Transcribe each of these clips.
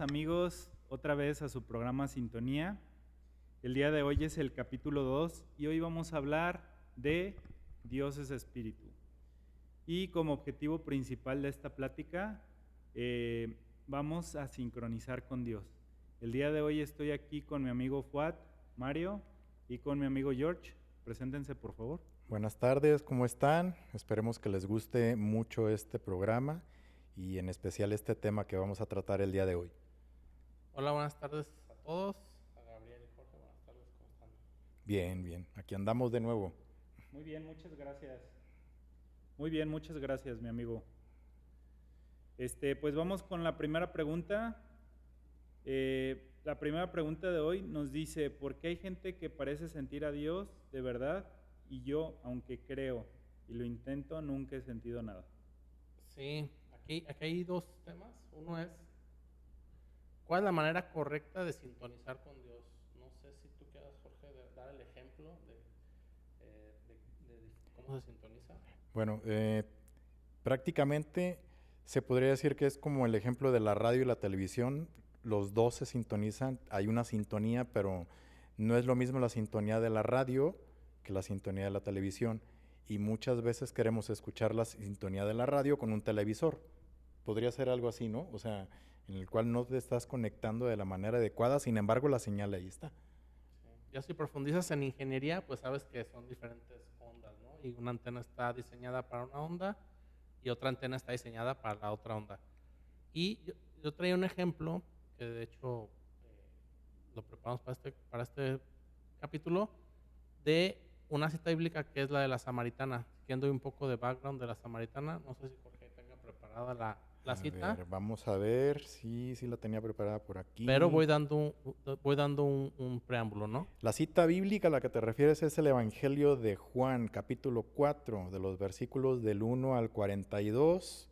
Bienvenidos amigos otra vez a su programa Sintonía. El día de hoy es el capítulo 2 y hoy vamos a hablar de Dios es Espíritu. Y como objetivo principal de esta plática vamos a sincronizar con Dios. El día de hoy estoy aquí con mi amigo Fuad, Mario y con mi amigo George. Preséntense por favor. Buenas tardes, ¿cómo están? Esperemos que les guste mucho este programa y en especial este tema que vamos a tratar el día de hoy. Hola, buenas tardes a todos. A Gabriel y Jorge, buenas tardes, ¿cómo están? Bien, aquí andamos de nuevo. Muy bien, muchas gracias. Muy bien, muchas gracias, mi amigo. Pues vamos con la primera pregunta. La primera pregunta de hoy nos dice, ¿por qué hay gente que parece sentir a Dios de verdad y yo, aunque creo y lo intento, nunca he sentido nada? Sí, aquí hay dos temas. Uno es, ¿cuál es la manera correcta de sintonizar con Dios? No sé si tú quieras, Jorge, dar el ejemplo de cómo se sintoniza. Bueno, prácticamente se podría decir que es como el ejemplo de la radio y la televisión. Los dos se sintonizan, hay una sintonía, pero no es lo mismo la sintonía de la radio que la sintonía de la televisión. Y muchas veces queremos escuchar la sintonía de la radio con un televisor. Podría ser algo así, ¿no? O sea, en el cual no te estás conectando de la manera adecuada, sin embargo la señal ahí está. Sí. Ya si profundizas en ingeniería, pues sabes que son diferentes ondas, ¿no? Y una antena está diseñada para una onda y otra antena está diseñada para la otra onda. Y yo traía un ejemplo que de hecho lo preparamos para este capítulo, de una cita bíblica que es la de la samaritana. Siguiendo un poco de background de la samaritana, no sé si Jorge tenga preparada la cita. A ver, vamos a ver, sí la tenía preparada por aquí. Pero voy dando un preámbulo, ¿no? La cita bíblica a la que te refieres es el Evangelio de Juan, capítulo 4, de los versículos del 1 al 42,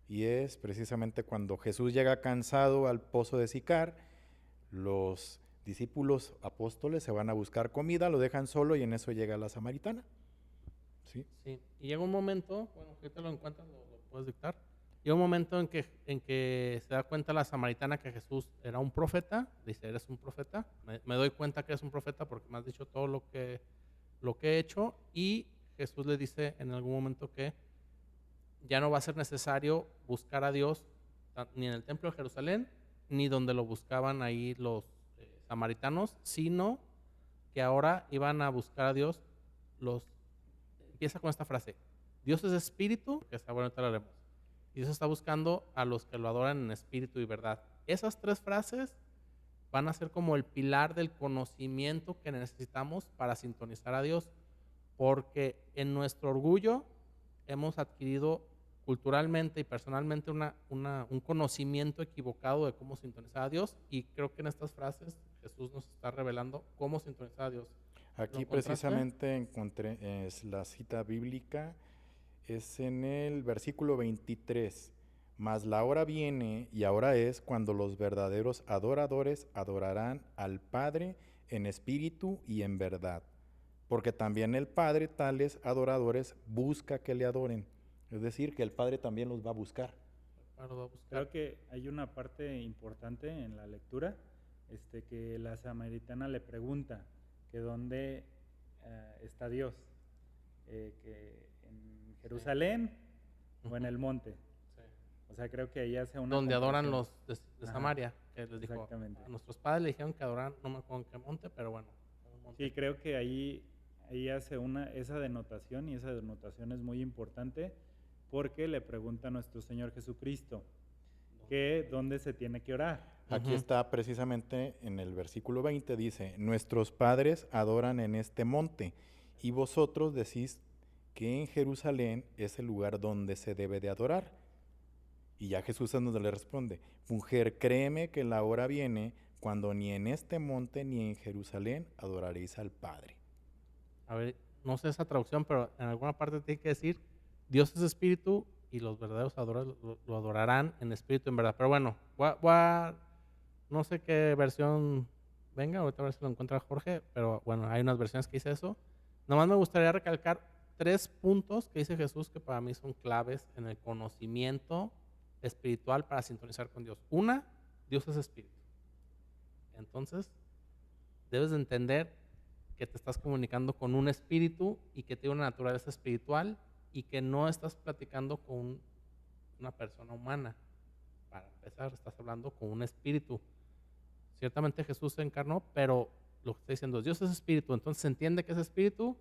y es precisamente cuando Jesús llega cansado al pozo de Sicar. Los discípulos apóstoles se van a buscar comida, lo dejan solo y en eso llega la samaritana. ¿Sí? Sí, y llega un momento, bueno, ahorita lo encuentras, lo puedes dictar. Llega un momento en que se da cuenta la samaritana que Jesús era un profeta. Dice, ¿eres un profeta? Me doy cuenta que eres un profeta porque me has dicho todo lo que he hecho. Y Jesús le dice en algún momento que ya no va a ser necesario buscar a Dios ni en el templo de Jerusalén, ni donde lo buscaban ahí los samaritanos, sino que ahora iban a buscar a Dios. Empieza con esta frase: Dios es espíritu, que está bueno, te lo haremos. Y Dios está buscando a los que lo adoran en espíritu y verdad. Esas tres frases van a ser como el pilar del conocimiento que necesitamos para sintonizar a Dios, porque en nuestro orgullo hemos adquirido culturalmente y personalmente un conocimiento equivocado de cómo sintonizar a Dios, y creo que en estas frases Jesús nos está revelando cómo sintonizar a Dios. Aquí precisamente encontré la cita bíblica, es en el versículo 23. Mas la hora viene y ahora es cuando los verdaderos adoradores adorarán al Padre en espíritu y en verdad. Porque también el Padre tales adoradores busca que le adoren. Es decir, que el Padre también los va a buscar. Creo que hay una parte importante en la lectura, que la samaritana le pregunta que dónde está Dios, que en Jerusalén o en el monte. Sí. O sea, creo que ahí hace una donde adoran los de Samaria, que les dijo, exactamente. A nuestros padres le dijeron que adoraran, no me acuerdo en qué monte, pero bueno. Sí, creo que ahí hace esa denotación, y esa denotación es muy importante porque le pregunta a nuestro Señor Jesucristo que dónde se tiene que orar. Aquí está precisamente en el versículo 20, dice, nuestros padres adoran en este monte y vosotros decís que en Jerusalén es el lugar donde se debe de adorar. Y ya Jesús es donde le responde, mujer, créeme que la hora viene cuando ni en este monte ni en Jerusalén adoraréis al Padre. A ver, no sé esa traducción, pero en alguna parte tiene que decir, Dios es espíritu y los verdaderos adoradores lo adorarán en espíritu y en verdad. Pero bueno, no sé qué versión venga, ahorita a ver si lo encuentra Jorge, pero bueno, hay unas versiones que dice eso. Nomás me gustaría recalcar 3 puntos que dice Jesús que para mí son claves en el conocimiento espiritual para sintonizar con Dios. Una Dios es espíritu. Entonces, debes de entender que te estás comunicando con un espíritu y que tiene una naturaleza espiritual y que no estás platicando con una persona humana. Para empezar, estás hablando con un espíritu. Ciertamente Jesús se encarnó, pero lo que está diciendo es Dios es espíritu. Entonces se entiende que es espíritu.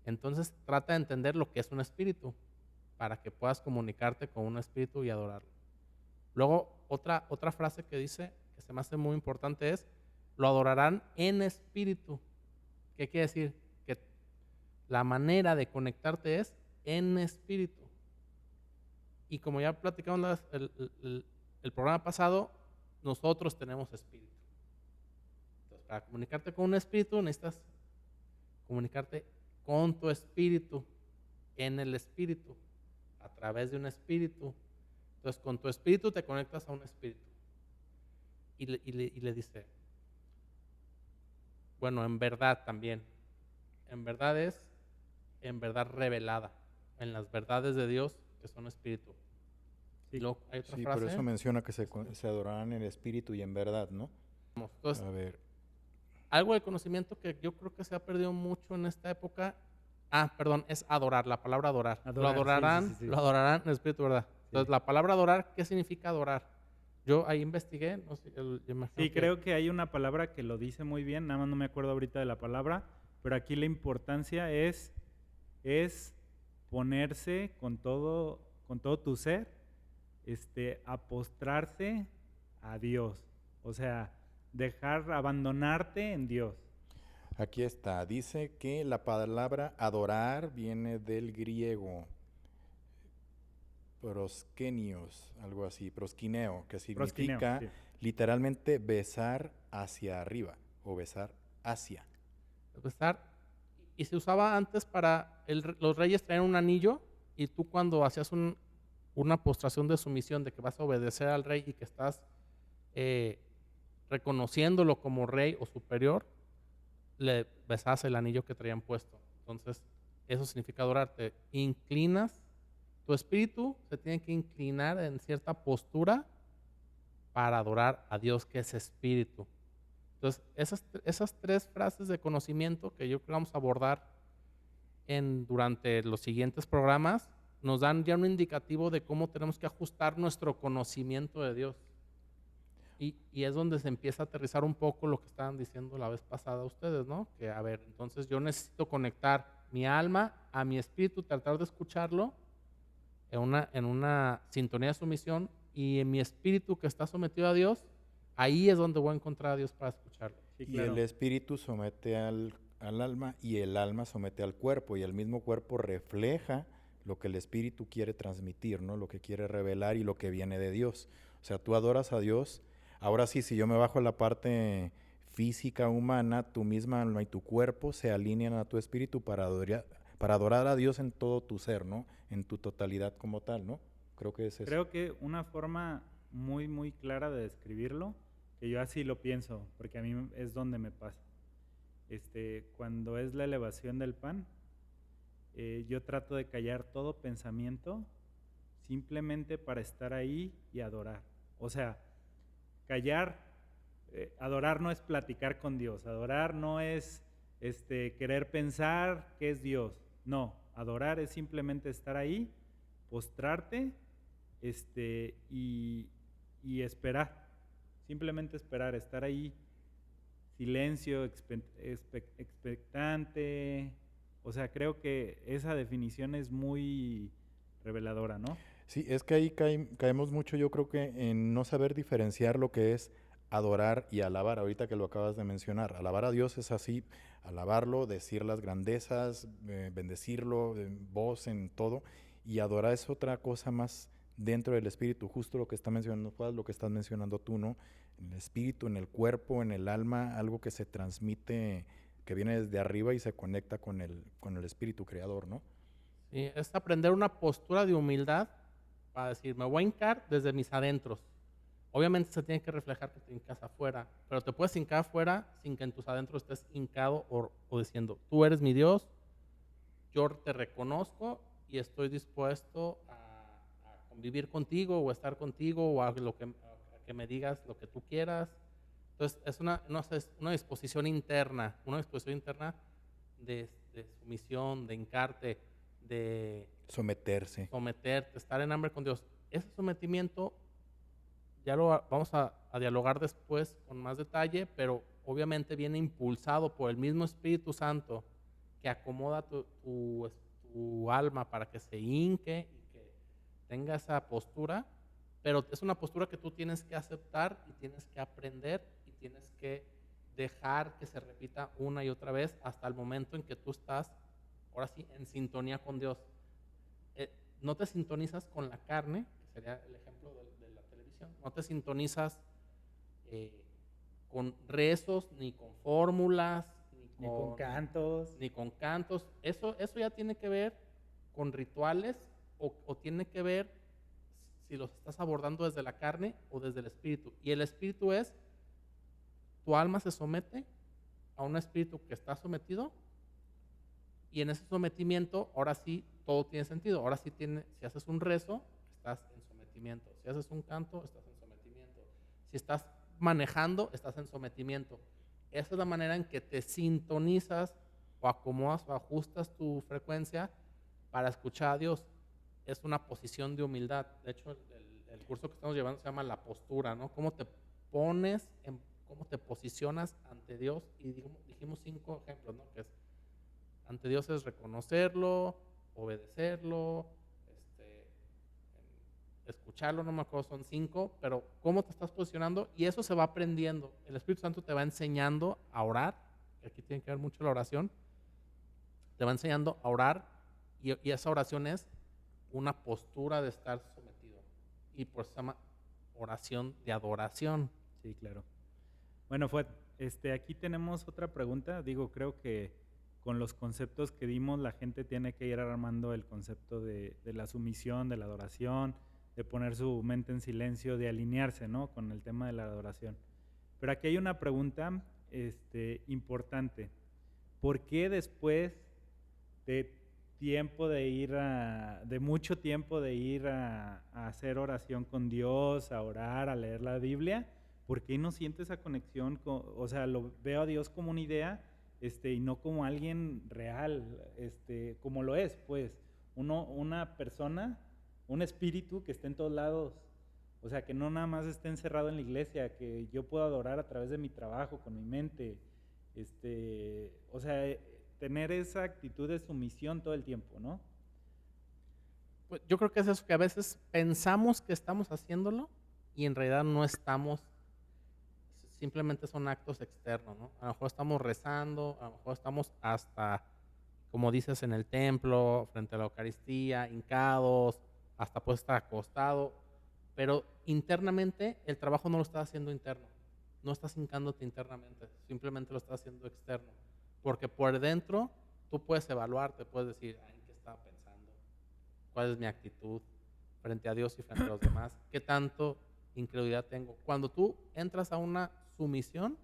Entonces trata de entender lo que es un espíritu para que puedas comunicarte con un espíritu y adorarlo. Luego, otra frase que dice, que se me hace muy importante es, lo adorarán en espíritu. ¿Qué quiere decir? Que la manera de conectarte es en espíritu. Y como ya platicamos el programa pasado, nosotros tenemos espíritu. Entonces, para comunicarte con un espíritu, necesitas comunicarte con tu espíritu, en el espíritu, a través de un espíritu. Entonces, con tu espíritu te conectas a un espíritu. Y le dice, bueno, en verdad también. En verdad es, en verdad revelada, en las verdades de Dios que son espíritu. Sí. Y luego hay otra Sí, frase. por eso menciona que se adorarán en espíritu y en verdad, ¿no? Entonces, A ver, algo de conocimiento que yo creo que se ha perdido mucho en esta época. Perdón, es adorar, la palabra adorar. Lo adorarán, sí. lo adorarán en espíritu, ¿verdad? Entonces, la palabra adorar, ¿qué significa adorar? Yo ahí investigué, no sé, Sí, creo que hay una palabra que lo dice muy bien, nada más no me acuerdo ahorita de la palabra, pero aquí la importancia es ponerse con todo tu ser, a postrarse a Dios. O sea, abandonarte en Dios. aquí está. Dice que la palabra adorar viene del griego proskenios, algo así, proskineo, que Proskineo, significa sí. literalmente besar hacia arriba o besar hacia. besar. Y se usaba antes para los reyes traer un anillo y tú cuando hacías una postración de sumisión de que vas a obedecer al rey y que estás reconociéndolo como rey o superior, le besabas el anillo que traían puesto. Entonces, eso significa adorar. Te inclinas, tu espíritu se tiene que inclinar en cierta postura para adorar a Dios que es espíritu. Entonces, esas tres frases de conocimiento que yo creo que vamos a abordar durante los siguientes programas nos dan ya un indicativo de cómo tenemos que ajustar nuestro conocimiento de Dios. Y es donde se empieza a aterrizar un poco lo que estaban diciendo la vez pasada ustedes, ¿no? Que, a ver, entonces yo necesito conectar mi alma a mi espíritu, tratar de escucharlo en una sintonía de sumisión, y en mi espíritu que está sometido a Dios, ahí es donde voy a encontrar a Dios para escucharlo. Sí, Y claro. el espíritu somete al alma y el alma somete al cuerpo, y el mismo cuerpo refleja lo que el espíritu quiere transmitir, ¿no? Lo que quiere revelar y lo que viene de Dios. O sea, tú adoras a Dios. Ahora sí, si yo me bajo a la parte física humana, tu misma alma y tu cuerpo se alinean a tu espíritu para adorar a Dios en todo tu ser, ¿no? En tu totalidad como tal, ¿no? Creo que es eso. Creo que una forma muy, muy clara de describirlo, que yo así lo pienso, porque a mí es donde me pasa. Cuando es la elevación del pan, yo trato de callar todo pensamiento simplemente para estar ahí y adorar. O sea, adorar no es platicar con Dios, adorar no es querer pensar que es Dios. No, adorar es simplemente estar ahí, postrarte y esperar, simplemente esperar, estar ahí, silencio, expectante. O sea, creo que esa definición es muy reveladora, ¿no? Sí, es que ahí caemos mucho, yo creo que en no saber diferenciar lo que es adorar y alabar, ahorita que lo acabas de mencionar. Alabar a Dios es así, alabarlo, decir las grandezas, bendecirlo en voz, en todo, y adorar es otra cosa más dentro del espíritu, justo lo que está mencionando Juan, lo que estás mencionando tú, ¿no? En el espíritu, en el cuerpo, en el alma, algo que se transmite, que viene desde arriba y se conecta con el espíritu creador, ¿no? Sí, es aprender una postura de humildad para decir, me voy a hincar desde mis adentros. Obviamente se tiene que reflejar que te hincas afuera, pero te puedes hincar afuera sin que en tus adentros estés hincado o diciendo, tú eres mi Dios, yo te reconozco y estoy dispuesto a convivir contigo o a estar contigo o a que me digas lo que tú quieras. Entonces, es una disposición interna de sumisión, de encarte, de Someterse. someterte, estar en hambre con Dios. Ese sometimiento ya lo vamos a dialogar después con más detalle, pero obviamente viene impulsado por el mismo Espíritu Santo que acomoda tu alma para que se hinque y que tenga esa postura, pero es una postura que tú tienes que aceptar y tienes que aprender y tienes que dejar que se repita una y otra vez hasta el momento en que tú estás, ahora sí, en sintonía con Dios. No te sintonizas con la carne, que sería el ejemplo de la televisión, no te sintonizas con rezos, ni con fórmulas, Ni con cantos. ni con cantos. Eso ya tiene que ver con rituales o tiene que ver si los estás abordando desde la carne o desde el espíritu. Y el espíritu es, tu alma se somete a un espíritu que está sometido, y en ese sometimiento, ahora sí, todo tiene sentido. Ahora sí si haces un rezo, estás en sometimiento. Si haces un canto, estás en sometimiento. Si estás manejando, estás en sometimiento. Esa es la manera en que te sintonizas o acomodas o ajustas tu frecuencia para escuchar a Dios. Es una posición de humildad. De hecho, el curso que estamos llevando se llama la postura, ¿no? Cómo te pones, cómo te posicionas ante Dios. Y dijimos 5 ejemplos, ¿no? Que es, ante Dios es reconocerlo, obedecerlo, escucharlo, no me acuerdo, son 5, pero cómo te estás posicionando, y eso se va aprendiendo. El Espíritu Santo te va enseñando a orar, que aquí tiene que ver mucho la oración, te va enseñando a orar, y esa oración es una postura de estar sometido, y por eso se llama oración de adoración. Sí, claro. Bueno, aquí tenemos otra pregunta. Digo, creo que con los conceptos que dimos, la gente tiene que ir armando el concepto de la sumisión, de la adoración, de poner su mente en silencio, de alinearse, ¿no?, con el tema de la adoración. Pero aquí hay una pregunta importante. ¿Por qué después de mucho tiempo de ir a hacer oración con Dios, a orar, a leer la Biblia, por qué no siente esa conexión? O sea, lo veo a Dios como una idea, y no como alguien real, como lo es, pues, una persona, un espíritu que esté en todos lados. O sea, que no nada más esté encerrado en la iglesia, que yo pueda adorar a través de mi trabajo, con mi mente. O sea, tener esa actitud de sumisión todo el tiempo, ¿no? Pues yo creo que es eso, que a veces pensamos que estamos haciéndolo y en realidad no estamos, simplemente son actos externos, ¿no? A lo mejor estamos rezando, a lo mejor estamos hasta, como dices, en el templo, frente a la Eucaristía, hincados, hasta puedes estar acostado, pero internamente el trabajo no lo estás haciendo interno, no estás hincándote internamente, simplemente lo estás haciendo externo, porque por dentro tú puedes evaluarte, puedes decir, ¿en qué estaba pensando? ¿Cuál es mi actitud frente a Dios y frente a los demás? ¿Qué tanto incredulidad tengo? Cuando tú entras a una sumisión,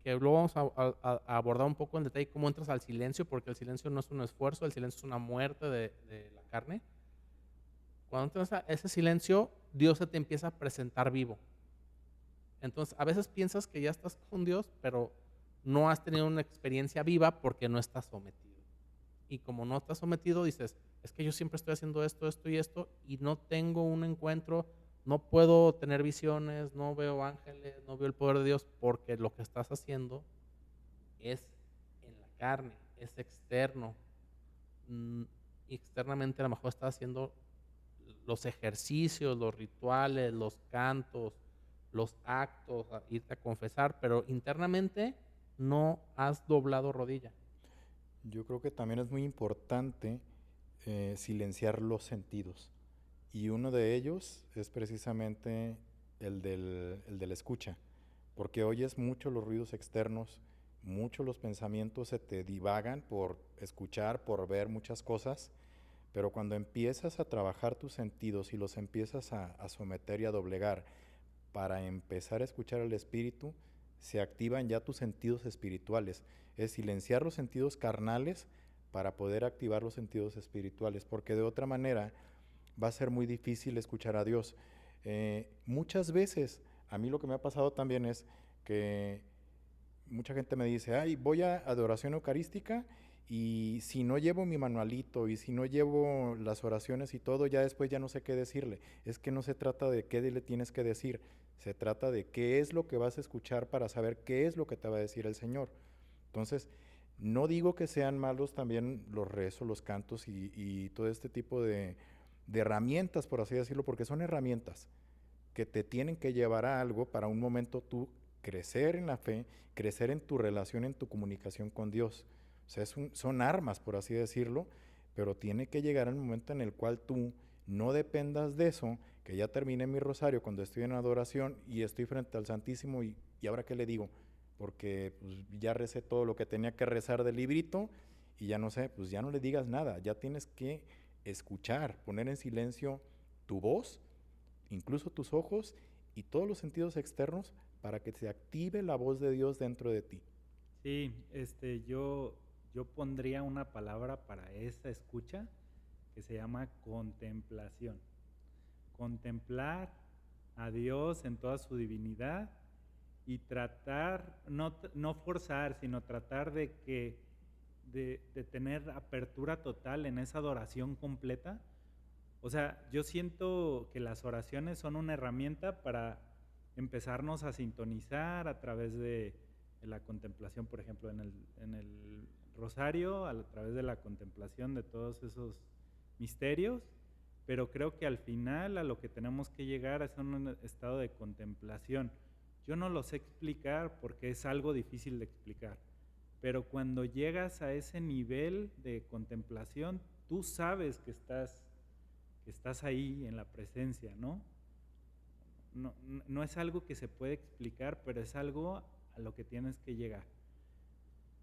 que luego vamos a abordar un poco en detalle cómo entras al silencio, porque el silencio no es un esfuerzo, el silencio es una muerte de la carne. Cuando entras a ese silencio, Dios se te empieza a presentar vivo. Entonces, a veces piensas que ya estás con Dios, pero no has tenido una experiencia viva porque no estás sometido. Y como no estás sometido, dices, es que yo siempre estoy haciendo esto, esto y esto, y no tengo un encuentro, no puedo tener visiones, no veo ángeles, no veo el poder de Dios, porque lo que estás haciendo es en la carne, es externo. Externamente a lo mejor estás haciendo los ejercicios, los rituales, los cantos, los actos, irte a confesar, pero internamente no has doblado rodilla. Yo creo que también es muy importante silenciar los sentidos. Y uno de ellos es precisamente el de la escucha, porque oyes mucho los ruidos externos, mucho los pensamientos se te divagan por escuchar, por ver muchas cosas, pero cuando empiezas a trabajar tus sentidos y los empiezas a someter y a doblegar para empezar a escuchar al Espíritu, se activan ya tus sentidos espirituales. Es silenciar los sentidos carnales para poder activar los sentidos espirituales, porque de otra manera va a ser muy difícil escuchar a Dios. Muchas veces, a mí lo que me ha pasado también es que mucha gente me dice, ay, voy a adoración eucarística y si no llevo mi manualito y si no llevo las oraciones y todo, ya después ya no sé qué decirle. Es que no se trata de qué le tienes que decir, se trata de qué es lo que vas a escuchar para saber qué es lo que te va a decir el Señor. Entonces, no digo que sean malos también los rezos, los cantos y todo este tipo de herramientas, por así decirlo, porque son herramientas que te tienen que llevar a algo para un momento tú crecer en la fe, crecer en tu relación, en tu comunicación con Dios. O sea, son armas, por así decirlo, pero tiene que llegar el momento en el cual tú no dependas de eso, que ya terminé mi rosario cuando estoy en adoración y estoy frente al Santísimo y ahora qué le digo, porque pues, ya recé todo lo que tenía que rezar del librito y ya no sé, pues ya no le digas nada, ya tienes que escuchar, poner en silencio tu voz, incluso tus ojos y todos los sentidos externos para que se active la voz de Dios dentro de ti. Sí, yo pondría una palabra para esa escucha que se llama contemplación. Contemplar a Dios en toda su divinidad y tratar, no forzar, sino tratar de tener apertura total en esa adoración completa. O sea, yo siento que las oraciones son una herramienta para empezarnos a sintonizar a través de la contemplación, por ejemplo, en el rosario, a través de la contemplación de todos esos misterios, pero creo que al final a lo que tenemos que llegar es un estado de contemplación. Yo no lo sé explicar porque es algo difícil de explicar, pero cuando llegas a ese nivel de contemplación, tú sabes que estás ahí en la presencia, ¿no? No es algo que se puede explicar, pero es algo a lo que tienes que llegar.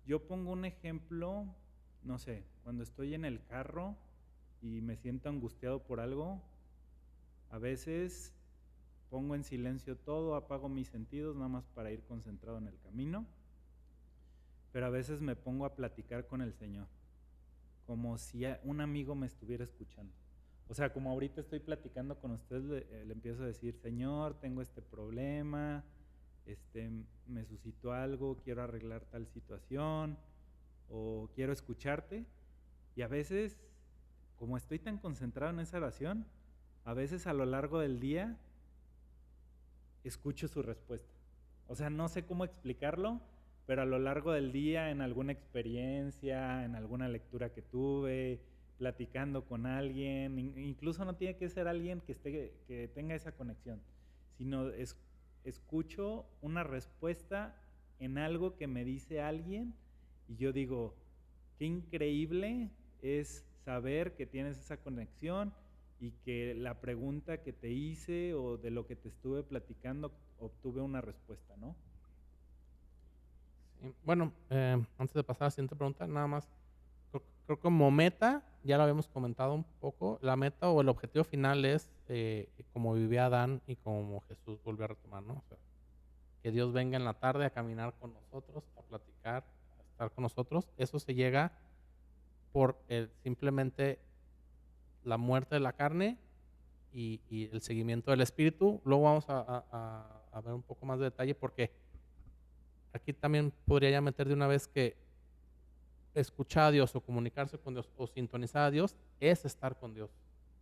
Yo pongo un ejemplo, no sé, cuando estoy en el carro y me siento angustiado por algo, a veces pongo en silencio todo, apago mis sentidos nada más para ir concentrado en el camino, pero a veces me pongo a platicar con el Señor, como si un amigo me estuviera escuchando. O sea, como ahorita estoy platicando con ustedes, le empiezo a decir, Señor, tengo este problema, me suscitó algo, quiero arreglar tal situación, o quiero escucharte. Y a veces, como estoy tan concentrado en esa oración, a veces a lo largo del día escucho su respuesta. O sea, no sé cómo explicarlo, pero a lo largo del día, en alguna experiencia, en alguna lectura que tuve, platicando con alguien, incluso no tiene que ser alguien que tenga esa conexión, sino escucho una respuesta en algo que me dice alguien y yo digo, qué increíble es saber que tienes esa conexión y que la pregunta que te hice o de lo que te estuve platicando obtuve una respuesta, ¿no? Sí. Bueno, antes de pasar a la siguiente pregunta, nada más, creo que como meta, ya lo habíamos comentado un poco, la meta o el objetivo final es como vivía Adán y como Jesús volvió a retomar, ¿no? O sea, que Dios venga en la tarde a caminar con nosotros, a platicar, a estar con nosotros. Eso se llega por simplemente la muerte de la carne y el seguimiento del espíritu. Luego vamos a ver un poco más de detalle porque aquí también podría ya meter de una vez que escuchar a Dios o comunicarse con Dios o sintonizar a Dios es estar con Dios.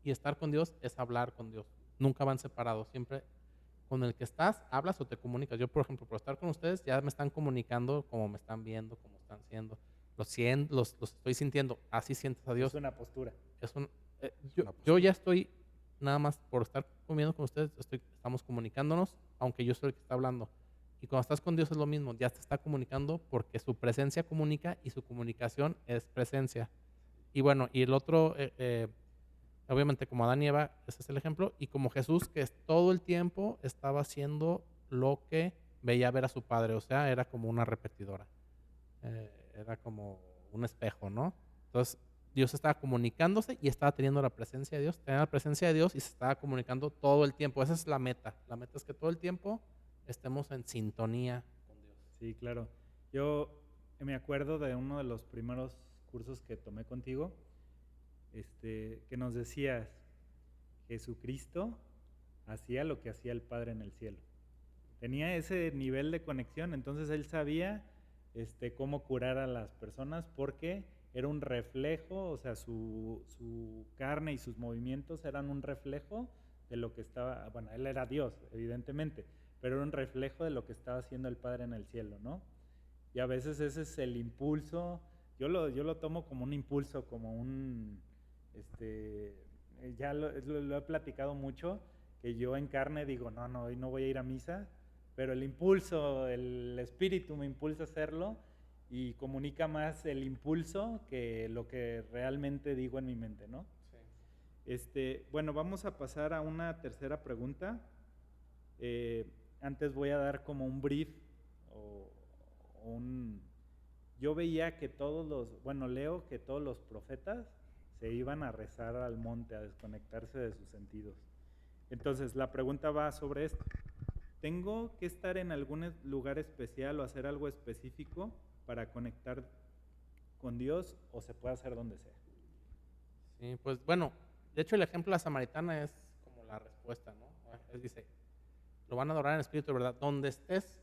Y estar con Dios es hablar con Dios. Nunca van separados. Siempre con el que estás, hablas o te comunicas. Yo, por ejemplo, por estar con ustedes, ya me están comunicando como me están viendo, como están siendo. Los estoy sintiendo. Así sientes a Dios. Es una postura. Yo ya estoy, nada más por estar comiendo con ustedes, estamos comunicándonos, aunque yo soy el que está hablando. Y cuando estás con Dios es lo mismo, ya te está comunicando porque su presencia comunica y su comunicación es presencia. Y bueno, y el otro, obviamente como Adán y Eva, ese es el ejemplo, y como Jesús que todo el tiempo estaba haciendo lo que veía ver a su Padre, o sea, era como una repetidora, era como un espejo, ¿no? Entonces, Dios estaba comunicándose y estaba teniendo la presencia de Dios, tenía la presencia de Dios y se estaba comunicando todo el tiempo. Esa es la meta es que todo el tiempo estemos en sintonía con Dios. Sí, claro. Yo me acuerdo de uno de los primeros cursos que tomé contigo, que nos decías, Jesucristo hacía lo que hacía el Padre en el cielo. Tenía ese nivel de conexión, entonces él sabía cómo curar a las personas porque era un reflejo, o sea, su carne y sus movimientos eran un reflejo de lo que estaba, bueno, él era Dios, evidentemente, pero era un reflejo de lo que estaba haciendo el Padre en el cielo, ¿no? Y a veces ese es el impulso, yo lo tomo como un impulso, como un, ya lo he platicado mucho, que yo en carne digo, no, hoy no voy a ir a misa, pero el impulso, el espíritu me impulsa a hacerlo y comunica más el impulso que lo que realmente digo en mi mente, ¿no? Sí. Bueno, vamos a pasar a una tercera pregunta. Antes voy a dar como un brief o yo veía que leo que todos los profetas se iban a rezar al monte, a desconectarse de sus sentidos. Entonces, la pregunta va sobre esto. ¿Tengo que estar en algún lugar especial o hacer algo específico para conectar con Dios o se puede hacer donde sea? Sí, pues bueno, de hecho el ejemplo de la samaritana es como la respuesta, ¿no? Él dice, lo van a adorar en espíritu de verdad. Donde estés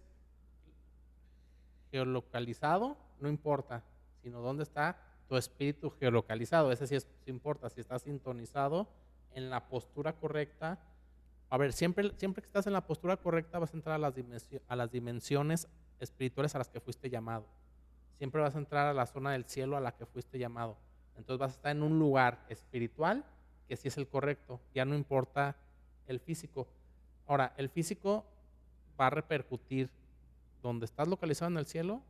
geolocalizado, no importa, sino dónde está tu espíritu geolocalizado. Ese sí importa, si estás sintonizado en la postura correcta. A ver, siempre que estás en la postura correcta vas a entrar a las dimensiones espirituales a las que fuiste llamado. Siempre vas a entrar a la zona del cielo a la que fuiste llamado. Entonces vas a estar en un lugar espiritual que sí es el correcto. Ya no importa el físico. Ahora, el físico va a repercutir donde estás localizado en el cielo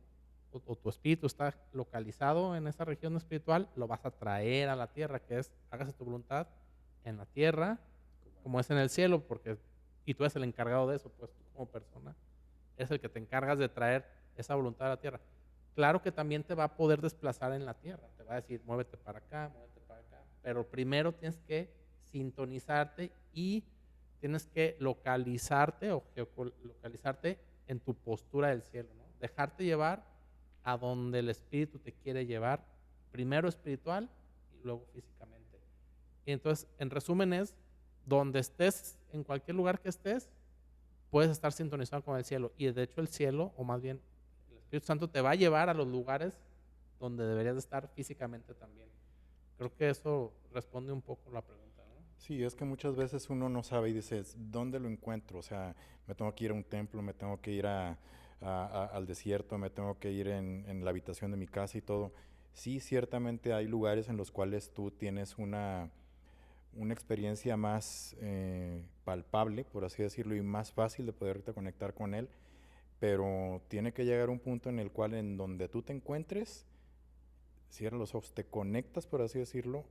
o tu espíritu está localizado en esa región espiritual, lo vas a traer a la tierra, que es, hágase tu voluntad en la tierra como es en el cielo, y tú eres el encargado de eso, pues tú como persona eres el que te encargas de traer esa voluntad a la tierra. Claro que también te va a poder desplazar en la tierra, te va a decir, muévete para acá, pero primero tienes que sintonizarte y tienes que localizarte o geolocalizarte en tu postura del cielo, ¿no? Dejarte llevar a donde el espíritu te quiere llevar, primero espiritual y luego físicamente. Y entonces, en resumen es, donde estés, en cualquier lugar que estés, puedes estar sintonizado con el cielo. Y de hecho el cielo, o más bien el Espíritu Santo, te va a llevar a los lugares donde deberías de estar físicamente también. Creo que eso responde un poco la pregunta, ¿no? Sí, es que muchas veces uno no sabe y dices, ¿dónde lo encuentro? O sea, me tengo que ir a un templo, me tengo que ir al desierto, me tengo que ir en la habitación de mi casa y todo. Sí, ciertamente hay lugares en los cuales tú tienes una experiencia más palpable, por así decirlo, y más fácil de poderte conectar con él, pero tiene que llegar un punto en el cual en donde tú te encuentres, cierra los ojos, te conectas, por así decirlo,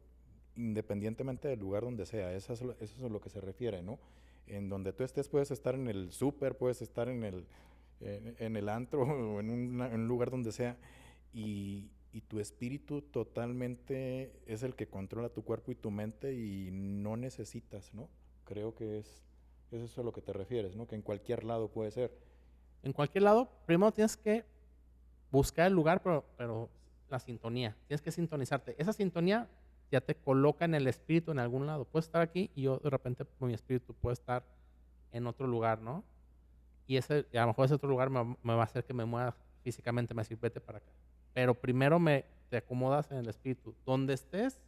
independientemente del lugar donde sea. Eso es a lo que se refiere, ¿no? En donde tú estés, puedes estar en el súper, puedes estar en el antro o en un lugar donde sea, y tu espíritu totalmente es el que controla tu cuerpo y tu mente y no necesitas, ¿no? Creo que es eso a lo que te refieres, ¿no? Que en cualquier lado puede ser. En cualquier lado, primero tienes que buscar el lugar, pero la sintonía. Tienes que sintonizarte. Esa sintonía ya te coloca en el espíritu en algún lado. Puedes estar aquí y yo de repente mi espíritu puede estar en otro lugar, ¿no? Y a lo mejor ese otro lugar me va a hacer que me mueva físicamente, me va a decir, vete para acá. Pero primero te acomodas en el espíritu. Donde estés,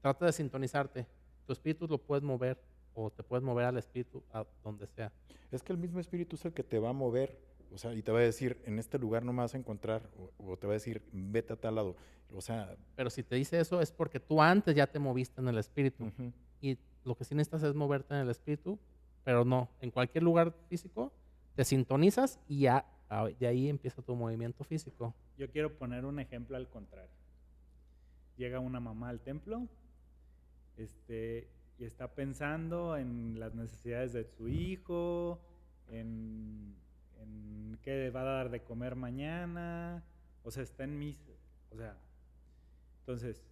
trata de sintonizarte. Tu espíritu lo puedes mover o te puedes mover al espíritu a donde sea. Es que el mismo espíritu es el que te va a mover, o sea, y te va a decir, en este lugar no me vas a encontrar, o te va a decir, vete a tal lado, o sea... Pero si te dice eso es porque tú antes ya te moviste en el espíritu. Uh-huh. Y lo que sí necesitas es moverte en el espíritu, pero no, en cualquier lugar físico te sintonizas y ya de ahí empieza tu movimiento físico. Yo quiero poner un ejemplo al contrario. Llega una mamá al templo y está pensando en las necesidades de su hijo, en qué le va a dar de comer mañana, o sea, está en misa. O sea, entonces,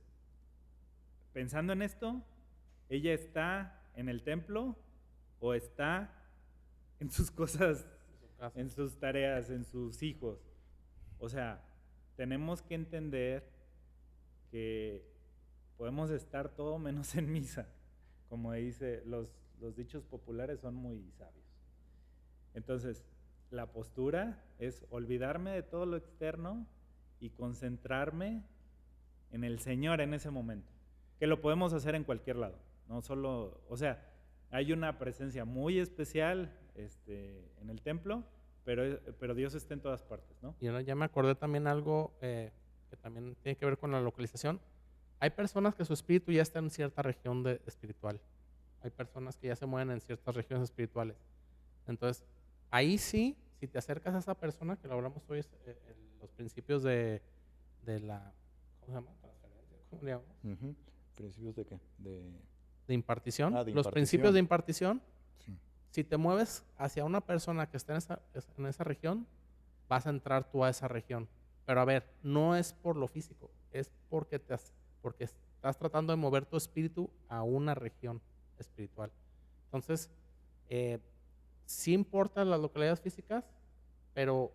pensando en esto, ella está en el templo o está en sus cosas, en sus tareas, en sus hijos. O sea, tenemos que entender que podemos estar todo menos en misa. Como dice, los dichos populares son muy sabios. Entonces, la postura es olvidarme de todo lo externo y concentrarme en el Señor en ese momento, que lo podemos hacer en cualquier lado, no solo, o sea, hay una presencia muy especial en el templo, pero Dios está en todas partes, ¿no? Y ahora ya me acordé también algo que también tiene que ver con la localización. Hay personas que su espíritu ya está en cierta región espiritual. Hay personas que ya se mueven en ciertas regiones espirituales. Entonces, ahí sí, si te acercas a esa persona, que lo hablamos hoy, los principios de la, ¿cómo se llama? Transferencia, ¿cómo le llamamos? Ujú. ¿Principios de qué? De impartición. Ah, de Los impartición. principios de impartición. Sí. Si te mueves hacia una persona que está en esa región, vas a entrar tú a esa región. Pero a ver, no es por lo físico, es porque estás tratando de mover tu espíritu a una región espiritual. Entonces, sí importan las localidades físicas, pero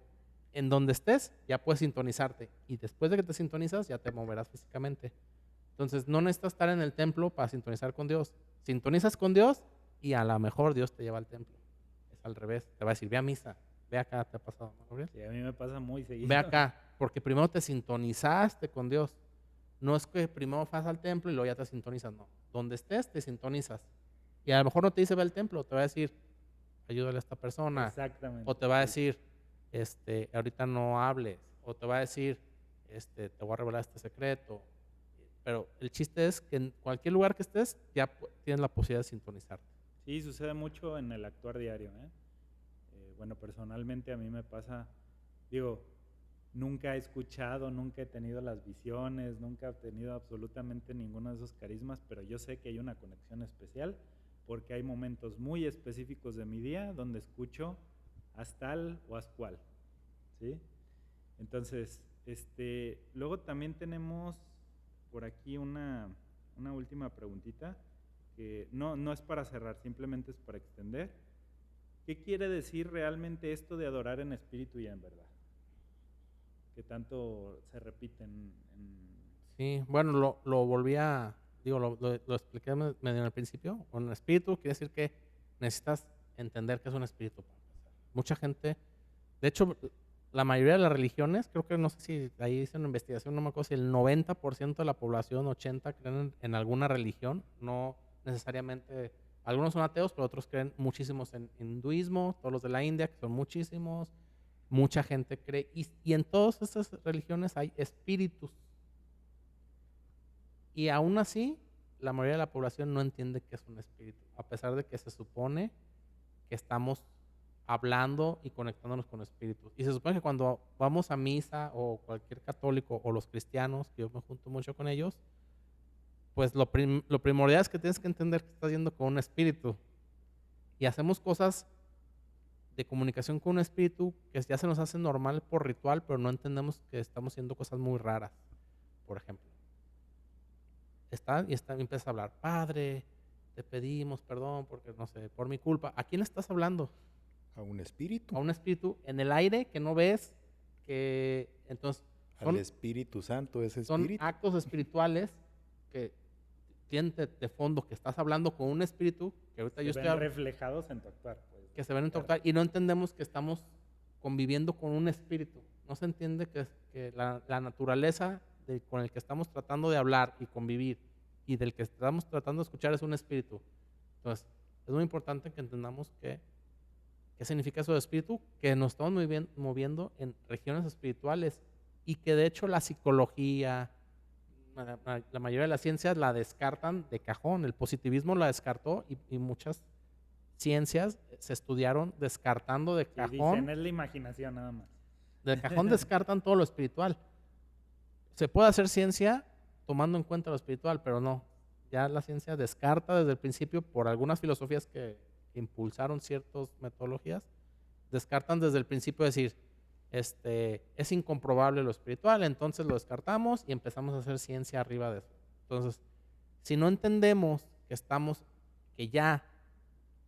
en donde estés ya puedes sintonizarte. Y después de que te sintonizas, ya te moverás físicamente. Entonces, no necesitas estar en el templo para sintonizar con Dios. Sintonizas con Dios y a lo mejor Dios te lleva al templo. Es al revés. Te va a decir, ve a misa, ve acá, ¿te ha pasado, ¿no, Gabriel? Sí, a mí me pasa muy seguido. Ve acá, porque primero te sintonizaste con Dios. No es que primero vas al templo y luego ya te sintonizas, no. Donde estés, te sintonizas. Y a lo mejor no te dice ve al templo, te va a decir, ayúdale a esta persona. Exactamente. O te va a decir, ahorita no hables. O te va a decir, te voy a revelar este secreto. Pero el chiste es que en cualquier lugar que estés, ya tienes la posibilidad de sintonizarte. Sí, sucede mucho en el actuar diario, ¿eh? Bueno, personalmente a mí me pasa, digo, nunca he escuchado, nunca he tenido las visiones, nunca he tenido absolutamente ninguno de esos carismas, pero yo sé que hay una conexión especial porque hay momentos muy específicos de mi día donde escucho astal o ascual, ¿sí? Entonces, luego también tenemos por aquí una última preguntita que no es para cerrar, simplemente es para extender. ¿Qué quiere decir realmente esto de adorar en espíritu y en verdad? Que tanto se repiten Sí, bueno, lo volví a, digo, lo expliqué medio en el principio. Un espíritu quiere decir que necesitas entender que es un espíritu. Mucha gente, de hecho, la mayoría de las religiones, creo que no sé si ahí hice una investigación, no me acuerdo si el 90% de la población, 80% creen en alguna religión, no necesariamente, algunos son ateos, pero otros creen muchísimos en hinduismo, todos los de la India, que son muchísimos, mucha gente cree, y en todas estas religiones hay espíritus. Y aún así, la mayoría de la población no entiende qué es un espíritu, a pesar de que se supone que estamos hablando y conectándonos con espíritus. Y se supone que cuando vamos a misa o cualquier católico o los cristianos, que yo me junto mucho con ellos, pues lo primordial es que tienes que entender que estás yendo con un espíritu. Y hacemos cosas de comunicación con un espíritu que ya se nos hace normal por ritual, pero no entendemos que estamos haciendo cosas muy raras. Por ejemplo, empieza a hablar, Padre, te pedimos perdón porque, no sé, por mi culpa. ¿A quién le estás hablando? A un espíritu. A un espíritu en el aire que no ves, que entonces Al Espíritu Santo, ese son espíritu. actos espirituales que tienen de fondo que estás hablando con un espíritu que ahorita yo se estoy ven reflejados en tu actuar. Pues. que se ven en tu actuar y no entendemos que estamos conviviendo con un espíritu. No se entiende que la naturaleza con el que estamos tratando de hablar y convivir y del que estamos tratando de escuchar es un espíritu. Entonces, es muy importante que entendamos qué significa eso de espíritu, que nos estamos moviendo en regiones espirituales y que de hecho la psicología, la mayoría de las ciencias la descartan de cajón. El positivismo la descartó y muchas ciencias se estudiaron descartando de cajón. Dicen, es la imaginación nada más. De cajón descartan todo lo espiritual. Se puede hacer ciencia tomando en cuenta lo espiritual, pero no. Ya la ciencia descarta desde el principio por algunas filosofías que impulsaron ciertas metodologías, descartan desde el principio decir, es incomprobable lo espiritual, entonces lo descartamos y empezamos a hacer ciencia arriba de eso. Entonces, si no entendemos que ya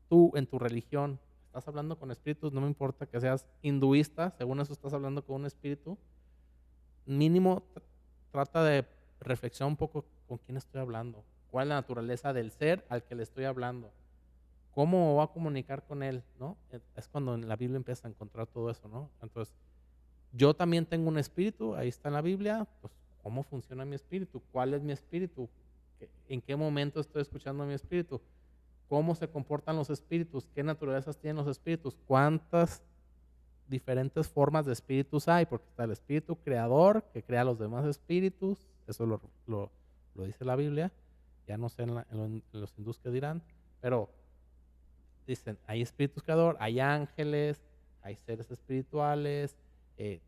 tú en tu religión estás hablando con espíritus, no me importa que seas hinduista, según eso estás hablando con un espíritu, mínimo trata de reflexionar un poco con quién estoy hablando, cuál es la naturaleza del ser al que le estoy hablando, ¿cómo me voy a comunicar con Él? ¿No? Es cuando en la Biblia empieza a encontrar todo eso, ¿no? Entonces, yo también tengo un espíritu, ahí está en la Biblia, pues, ¿cómo funciona mi espíritu? ¿Cuál es mi espíritu? ¿En qué momento estoy escuchando mi espíritu? ¿Cómo se comportan los espíritus? ¿Qué naturalezas tienen los espíritus? ¿Cuántas diferentes formas de espíritus hay? Porque está el espíritu creador, que crea los demás espíritus, eso lo dice la Biblia, ya no sé en los hindús qué dirán, pero dicen, hay espíritus creador, hay ángeles, hay seres espirituales, eh,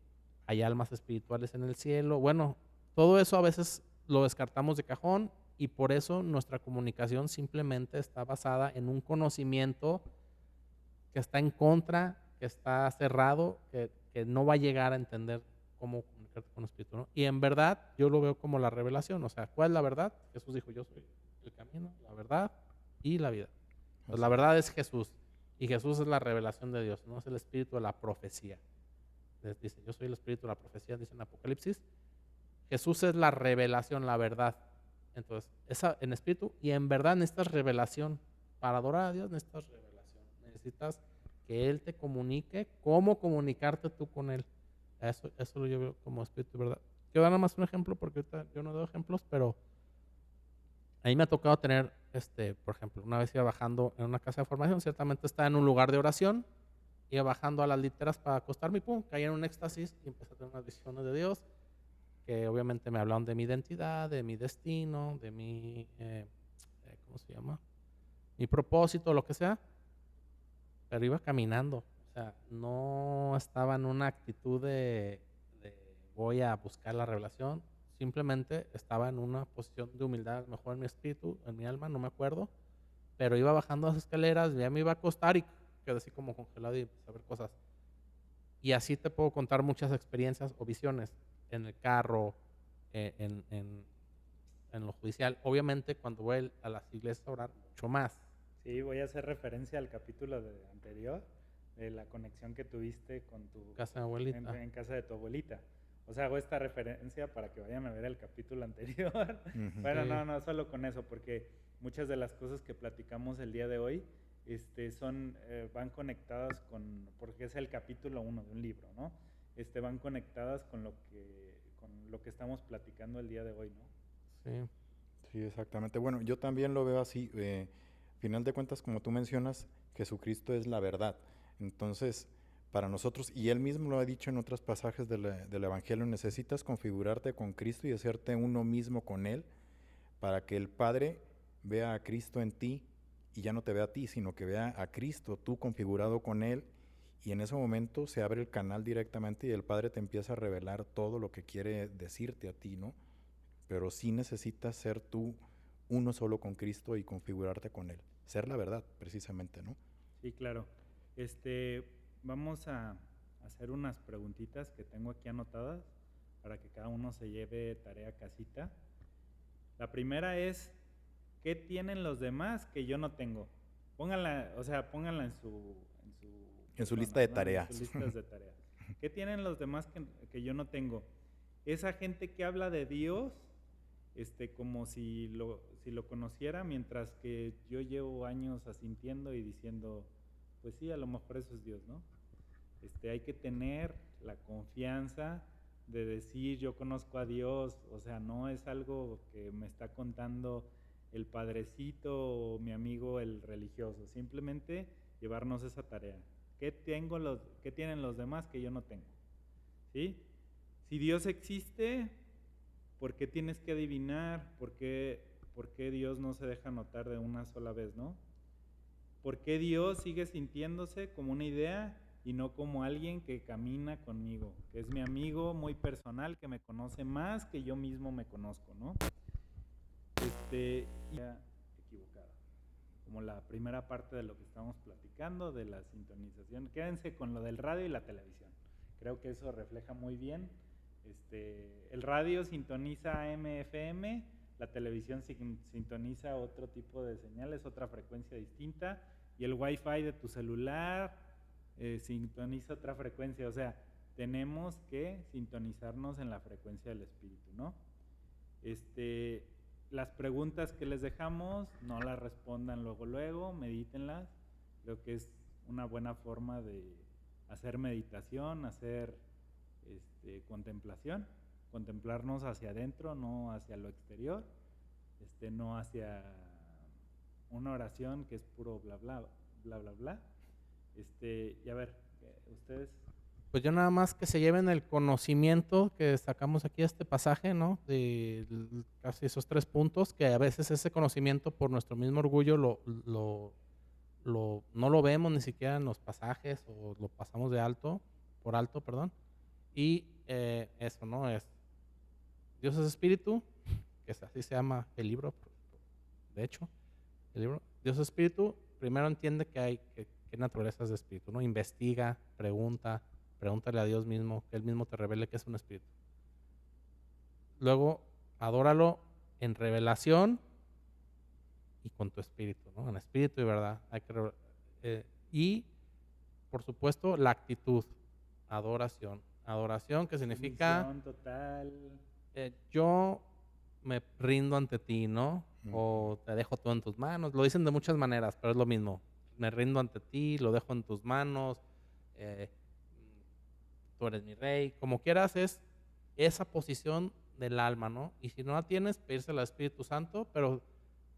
hay almas espirituales en el cielo. Bueno, todo eso a veces lo descartamos de cajón y por eso nuestra comunicación simplemente está basada en un conocimiento que está en contra, que está cerrado, que no va a llegar a entender cómo comunicarte con el espíritu, ¿no? Y en verdad yo lo veo como la revelación, o sea, ¿cuál es la verdad? Jesús dijo, yo soy el camino, la verdad y la vida. Pues la verdad es Jesús. Y Jesús es la revelación de Dios, no es el espíritu de la profecía. Dice, yo soy el espíritu de la profecía, dice en Apocalipsis. Jesús es la revelación, la verdad. Entonces, esa en espíritu y en verdad necesitas revelación. Para adorar a Dios necesitas revelación. Necesitas que Él te comunique cómo comunicarte tú con Él. Eso lo yo veo como espíritu, ¿verdad? Quiero dar nada más un ejemplo porque ahorita yo no doy ejemplos, pero a mí me ha tocado tener, por ejemplo, una vez iba bajando en una casa de formación, ciertamente estaba en un lugar de oración, iba bajando a las literas para acostarme y pum, caí en un éxtasis y empecé a tener unas visiones de Dios que obviamente me hablaron de mi identidad, de mi destino, de mi, ¿cómo se llama? Mi propósito, lo que sea, pero iba caminando, o sea, no estaba en una actitud de voy a buscar la revelación, simplemente estaba en una posición de humildad, mejor en mi espíritu, en mi alma, no me acuerdo, pero iba bajando las escaleras, ya me iba a acostar y quedé así como congelado y empecé a ver cosas. Y así te puedo contar muchas experiencias o visiones en el carro, en lo judicial. Obviamente cuando voy a las iglesias a orar, mucho más. Sí, voy a hacer referencia al capítulo anterior, de la conexión que tuviste con tu Casa de abuelita. en casa de tu abuelita. O sea, hago esta referencia para que vayan a ver el capítulo anterior. Bueno, Sí. no solo con eso, porque muchas de las cosas que platicamos el día de hoy van conectadas porque es el capítulo 1 de un libro, ¿no? Van conectadas con lo que estamos platicando el día de hoy, ¿no? Sí. Sí, exactamente. Bueno, yo también lo veo así. Final de cuentas, como tú mencionas, Jesucristo es la verdad. Entonces, para nosotros, y Él mismo lo ha dicho en otros pasajes del Evangelio, necesitas configurarte con Cristo y hacerte uno mismo con Él para que el Padre vea a Cristo en ti y ya no te vea a ti, sino que vea a Cristo, tú configurado con Él, y en ese momento se abre el canal directamente y el Padre te empieza a revelar todo lo que quiere decirte a ti, ¿no? Pero sí necesitas ser tú uno solo con Cristo y configurarte con Él. Ser la verdad, precisamente, ¿no? Sí, claro. Vamos a hacer unas preguntitas que tengo aquí anotadas para que cada uno se lleve tarea a casita. La primera es, ¿qué tienen los demás que yo no tengo? Pónganla en su lista de tareas. En sus listas de tareas. ¿Qué tienen los demás que yo no tengo? Esa gente que habla de Dios, como si lo conociera, mientras que yo llevo años asintiendo y diciendo, pues sí, a lo mejor eso es Dios, ¿no? Hay que tener la confianza de decir yo conozco a Dios, o sea, no es algo que me está contando el padrecito o mi amigo el religioso, simplemente llevarnos esa tarea. ¿Qué tienen los demás que yo no tengo? ¿Sí? Si Dios existe, ¿por qué tienes que adivinar? ¿Por qué Dios no se deja notar de una sola vez, no? ¿Por qué Dios sigue sintiéndose como una idea y no como alguien que camina conmigo, que es mi amigo muy personal, que me conoce más que yo mismo me conozco, ¿no? Equivocada, como la primera parte de lo que estamos platicando, de la sintonización. Quédense con lo del radio y la televisión. Creo que eso refleja muy bien. El radio sintoniza AM/FM, la televisión sintoniza otro tipo de señales, otra frecuencia distinta, y el Wi-Fi de tu celular sintoniza otra frecuencia. O sea, tenemos que sintonizarnos en la frecuencia del espíritu, ¿no? Las preguntas que les dejamos, no las respondan luego, medítenlas. Creo que es una buena forma de hacer meditación, hacer contemplación, contemplarnos hacia adentro, no hacia lo exterior, no hacia una oración que es puro bla bla bla bla bla. Y a ver, ustedes. Pues yo nada más que se lleven el conocimiento que sacamos aquí de este pasaje, ¿no? De casi esos 3 puntos, que a veces ese conocimiento por nuestro mismo orgullo no lo vemos ni siquiera en los pasajes o lo pasamos por alto, perdón. Y eso, ¿no? Dios es espíritu, que así se llama el libro, de hecho, el libro. Dios es espíritu, primero entiende qué naturaleza es de espíritu, ¿no? Investiga, pregúntale a Dios mismo, que Él mismo te revele que es un espíritu. Luego, adóralo en revelación y con tu espíritu, ¿no? En espíritu y verdad. Y, por supuesto, la actitud, adoración. Adoración, que significa... Sumisión total. Yo me rindo ante ti, ¿no? O te dejo todo en tus manos. Lo dicen de muchas maneras, pero es lo mismo. Me rindo ante ti, lo dejo en tus manos. Tú eres mi rey. Como quieras, es esa posición del alma, ¿no? Y si no la tienes, pedírsela al Espíritu Santo, pero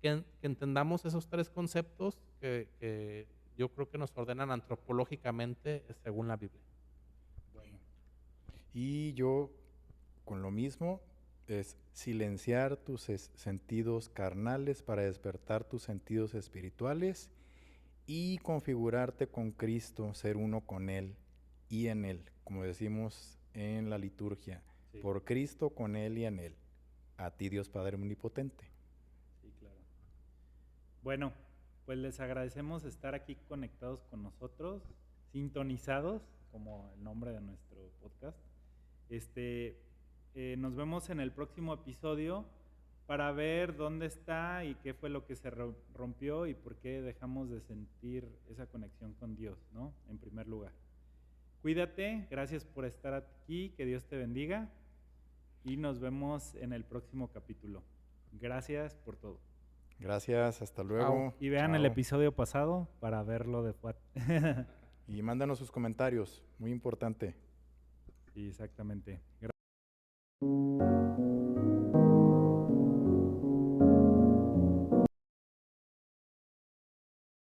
que entendamos esos 3 conceptos que yo creo que nos ordenan antropológicamente según la Biblia. Bueno. Y yo, con lo mismo, es silenciar tus sentidos carnales para despertar tus sentidos espirituales y configurarte con Cristo, ser uno con Él y en Él, como decimos en la liturgia, sí. Por Cristo, con Él y en Él. A ti, Dios Padre Omnipotente. Sí, claro. Bueno, pues les agradecemos estar aquí conectados con nosotros, sintonizados, como el nombre de nuestro podcast. Nos vemos en el próximo episodio para ver dónde está y qué fue lo que se rompió y por qué dejamos de sentir esa conexión con Dios, ¿no? En primer lugar. Cuídate, gracias por estar aquí, que Dios te bendiga y nos vemos en el próximo capítulo. Gracias por todo. Gracias, hasta luego. Chao. Y vean el episodio pasado para verlo de fuerte. Y mándanos sus comentarios, muy importante. Sí, exactamente. Gracias.